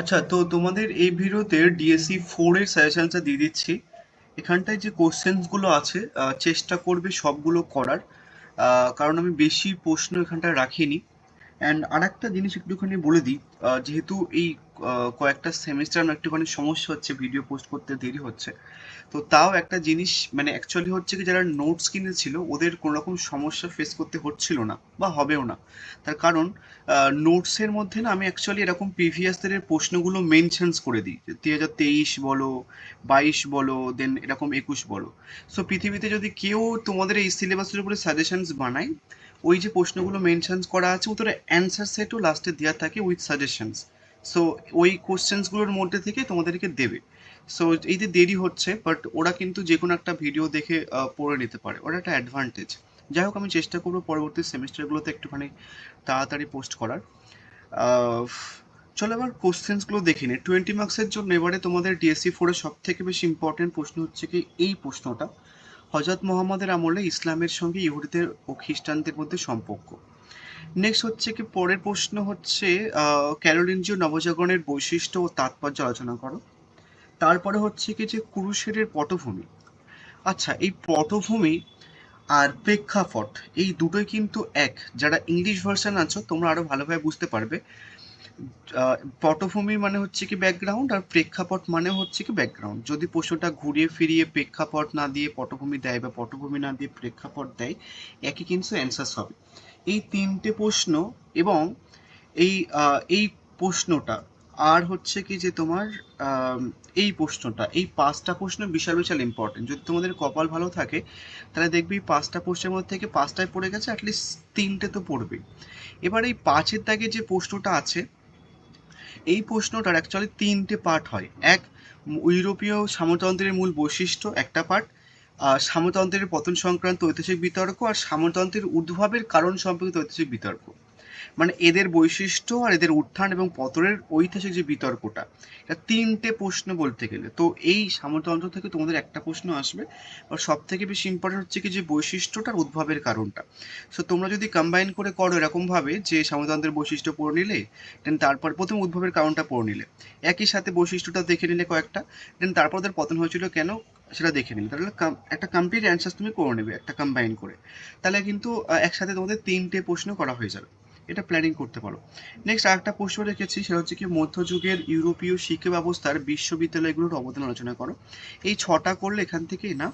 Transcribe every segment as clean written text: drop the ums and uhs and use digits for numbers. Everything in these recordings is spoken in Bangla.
আচ্ছা, তো তোমাদের এই ভিডিওতে ডিএসসি 4 এর সাজেশনটা দিয়ে দিচ্ছি। এখানটায় যে কোশ্চেন্স গুলো আছে চেষ্টা করবে সবগুলো করার, কারণ আমি বেশি প্রশ্ন এখানটায় রাখিনি। অ্যান্ড আরেকটা জিনিস একটুখানি বলে দিই, যেহেতু এই কয়েকটা সেমিস্টার আমার একটুখানি সমস্যা হচ্ছে, ভিডিও পোস্ট করতে দেরি হচ্ছে। তো তাও একটা জিনিস, মানে অ্যাকচুয়ালি হচ্ছে কি, যারা নোটস কিনেছিল ওদের কোনো রকম সমস্যা ফেস করতে হচ্ছিল না বা হবেও না। তার কারণ নোটসের মধ্যে না আমি অ্যাকচুয়ালি এরকম প্রিভিয়াস ইয়ারের প্রশ্নগুলো মেনশনস করে দিই, 2023 বলো, 22 বলো, দেন এরকম 21 বলো। সো পৃথিবীতে যদি কেউ তোমাদের এই সিলেবাসের উপরে সাজেশনস বানায়, ওই যে প্রশ্নগুলো মেনশনস করা আছে ওদের অ্যান্সার সেটও লাস্টে দেওয়া থাকে উইথ সাজেশনস। সো ওই কোশ্চেন্সগুলোর মধ্যে থেকে তোমাদেরকে দেবে। সো এই যে দেরি হচ্ছে, বাট ওরা কিন্তু যে কোনো একটা ভিডিও দেখে পড়ে নিতে পারে, ওরা একটা অ্যাডভান্টেজ। যাই হোক, আমি চেষ্টা করবো পরবর্তী সেমিস্টারগুলোতে একটুখানি তাড়াতাড়ি পোস্ট করার। আহ, চলো এবার কোশ্চেন্সগুলো দেখে নিই 20 মার্কসের জন্য। এবারে তোমাদের ডিএসসি 4 সব থেকে বেশি ইম্পর্টেন্ট প্রশ্ন হচ্ছে কি এই প্রশ্নটা: হজরত মোহাম্মদের আমলে ইসলামের সঙ্গে ইহুদিদের ও খ্রিস্টানদের মধ্যে সম্পর্ক। নেক্সট হচ্ছে কি, পরের প্রশ্ন হচ্ছে ক্যারোলিঞ্জিয় নবজাগরণের বৈশিষ্ট্য ও তাৎপর্য আলোচনা করো। তারপরে হচ্ছে কি যে কুরুশের পটভূমি। আচ্ছা, এই পটভূমি আর প্রেক্ষাপট এই দুটোই কিন্তু এক। যারা ইংলিশ ভার্সন আছো তোমরা আরো ভালোভাবে বুঝতে পারবে। পটভূমি মানে হচ্ছে কি ব্যাকগ্রাউন্ড, আর প্রেক্ষাপট মানে হচ্ছে কি ব্যাকগ্রাউন্ড। যদি প্রশ্নটা ঘুরিয়ে ফিরিয়ে প্রেক্ষাপট না দিয়ে পটভূমি দেয় বা পটভূমি না দিয়ে প্রেক্ষাপট দেয়, একই কিন্তু অ্যান্সার হবে। এই তিনটে প্রশ্ন এবং এই প্রশ্নটা আর হচ্ছে কি যে তোমার এই প্রশ্নটা, এই পাঁচটা প্রশ্ন বিশাল বিশাল ইম্পর্টেন্ট। যদি তোমাদের কপাল ভালো থাকে তাহলে দেখবি পাঁচটা প্রশ্নের মধ্যে থেকে পাঁচটায় পড়ে গেছে, অ্যাটলিস্ট তিনটে তো পড়বে। এবার এই পাঁচের দাগে যে প্রশ্নটা আছে, এই প্রশ্নটার অ্যাকচুয়ালি তিনটে পার্ট হয়। এক, ইউরোপীয় সামন্ততন্ত্রের মূল বৈশিষ্ট্য একটা পার্ট, সামন্ততন্ত্রের পতন সংক্রান্ত ঐতিহাসিক বিতর্ক, আর সামন্ততন্ত্রের উদ্ভবের কারণ সম্পর্কিত ঐতিহাসিক বিতর্ক। মানে এদের বৈশিষ্ট্য আর এদের উত্থান এবং পতনের ঐতিহাসিক যে বিতর্কটা, এটা তিনটে প্রশ্ন বলতে গেলে। তো এই সামন্ততন্ত্র থেকে তোমাদের একটা প্রশ্ন আসবে। আর সব থেকে বেশি ইম্পর্টেন্ট হচ্ছে কি যে বৈশিষ্ট্যটার উদ্ভবের কারণটা। সো তোমরা যদি কম্বাইন করে করো এরকম ভাবে যে সামন্ততন্ত্রের বৈশিষ্ট্য পড়ে নিলে, দেন তারপর প্রথম উদ্ভবের কারণটা পড়ে নিলে, একই সাথে বৈশিষ্ট্যটা দেখে নিলে কয়েকটা, দেন তারপর ওদের পতন হয়েছিল কেন সেটা দেখে নিলে, তাহলে একটা কমপ্লিট অ্যান্সার তুমি করে নেবে একটা কম্বাইন করে। তাহলে কিন্তু একসাথে তোমাদের তিনটে প্রশ্ন করা হয়ে যাবে। এটা প্ল্যানিং করতে পারো। নেক্সট আরেকটা প্রশ্ন রেখেছি, সেটা হচ্ছে কি মধ্যযুগের ইউরোপীয় শিক্ষা ব্যবস্থার বিশ্ববিদ্যালয়গুলোর অবদান আলোচনা করো। এই ছটা করলে এখান থেকে না,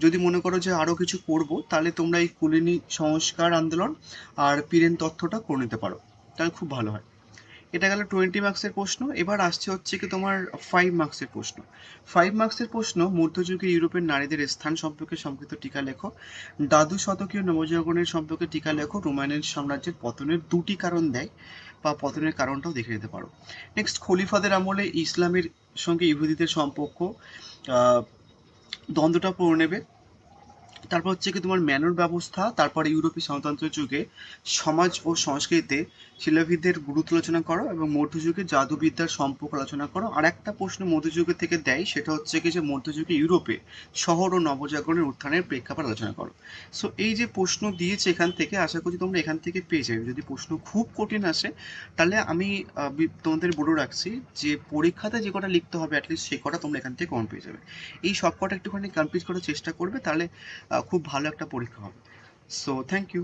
যদি মনে করো যে আরো কিছু করবো তাহলে তোমরা এই কুলিনী সংস্কার আন্দোলন আর পীরেন তথ্যটা করে নিতে পারো, তাহলে খুব ভালো হয়। এটা গেল 20 মার্কসের প্রশ্ন। এবার আসছে হচ্ছে কি তোমার 5 মার্কসের প্রশ্ন। 5 মার্কসের প্রশ্ন: মধ্যযুগে ইউরোপের নারীদের স্থান সম্পর্কে সংক্ষিপ্ত টিকা লেখো। দ্বাদশ শতকীয় নবজাগরণের সম্পর্কে টিকা লেখো। রোমানিয়ান সাম্রাজ্যের পতনের দুটি কারণ দেয়, বা পতনের কারণটাও দেখে নিতে পারো। নেক্সট, খলিফাদের আমলে ইসলামের সঙ্গে ইহুদিদের সম্পর্ক, আহ, দ্বন্দ্বটা পড়ে নেবে। তারপর হচ্ছে কি তোমার ম্যানুর ব্যবস্থা, তারপরে ইউরোপীয় সামন্ততান্ত্র যুগে সমাজ ও সংস্কৃতিতে শিলাভিদের গুরুত্ব আলোচনা করো, এবং মধ্যযুগে জাদুবিদ্যার সম্পর্ক আলোচনা করো। আর একটা প্রশ্ন মধ্যযুগের থেকে দেয়, সেটা হচ্ছে কি যে মধ্যযুগে ইউরোপে শহর ও নবজাগরণের উত্থানের প্রেক্ষাপট আলোচনা করো। সো এই যে প্রশ্ন দিয়েছে এখান থেকে, আশা করছি তোমরা এখান থেকে পেয়ে যাবে। যদি প্রশ্ন খুব কঠিন আসে তাহলে আমি তোমাদের বলে রাখছি যে পরীক্ষাতে যে কটা লিখতে হবে অ্যাটলিস্ট সে কটা তোমরা এখান থেকে কমন পেয়ে যাবে। এই সব কটা একটুখানি কমপ্লিট করার চেষ্টা করবে, তাহলে খুব ভালো একটা পরীক্ষা হবে। So thank you.